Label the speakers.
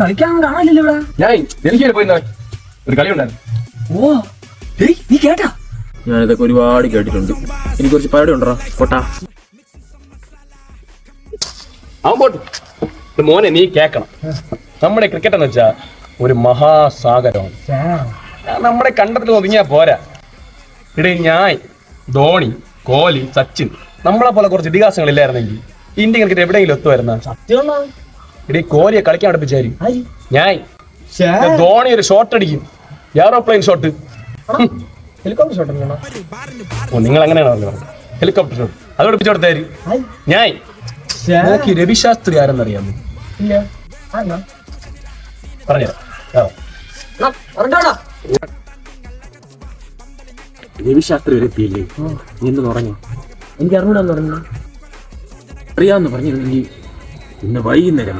Speaker 1: കളിക്കാൻ കാണാനില്ല ഇവിടെ.
Speaker 2: ഞാൻ എനിക്ക് പോയി ഒരു കളി ഉണ്ടായിരുന്നു.
Speaker 1: ഓ നീ കേട്ടാ?
Speaker 2: ഞാനിതൊക്കെ ഒരുപാട് കേട്ടിട്ടുണ്ട്. എനിക്ക് കുറച്ച് പരിപാടി ഉണ്ടോ കോട്ടാ. അവൻ പോട്ട് മോനെ, നീ കേക്കണം. നമ്മുടെ ക്രിക്കറ്റ് എന്ന് വെച്ചാ ഒരു മഹാസാഗരമാണ്. നമ്മുടെ കണ്ടത്തിൽ ഒതുങ്ങിയാ പോരാ. ഇടേ ഞാൻ, ധോണി, കോഹ്ലി, സച്ചിൻ നമ്മളെ പോലെ കുറച്ച് ഇതിഹാസങ്ങളില്ലായിരുന്നെങ്കിൽ ഇന്ത്യൻ ക്രിക്കറ്റ് എവിടെയെങ്കിലും എത്തുമായിരുന്ന? ഇടേ കോഹ്ലിയെ കളിക്കാൻ അടുപ്പിച്ചാരി. ഞാൻ ധോണി ഒരു ഷോട്ട് അടിക്കും, എയറോപ്ലെയിൻ ഷോട്ട്.
Speaker 1: Helicopter shot.
Speaker 2: ഓ, നിങ്ങൾ അങ്ങനെയാണ് പറഞ്ഞത്. ഹെലികോപ്റ്റർ ഷോട്ട് അത് പഠിപ്പിച്ചു കൊടുത്താരി. ഞാൻ നോക്കി രവിശാസ്ത്രി ആരെന്നറിയാമോ? പറഞ്ഞുതരാം. രവിശാസ്ത്രി ഒരു എത്തിയില്ലേ? നിന്ന് തുടങ്ങി.
Speaker 1: എനിക്ക് അറിഞ്ഞൂടാന്ന് പറഞ്ഞു.
Speaker 2: അറിയാമെന്ന് പറഞ്ഞിരുന്നെങ്കിൽ ഇന്ന് വൈകുന്നേരം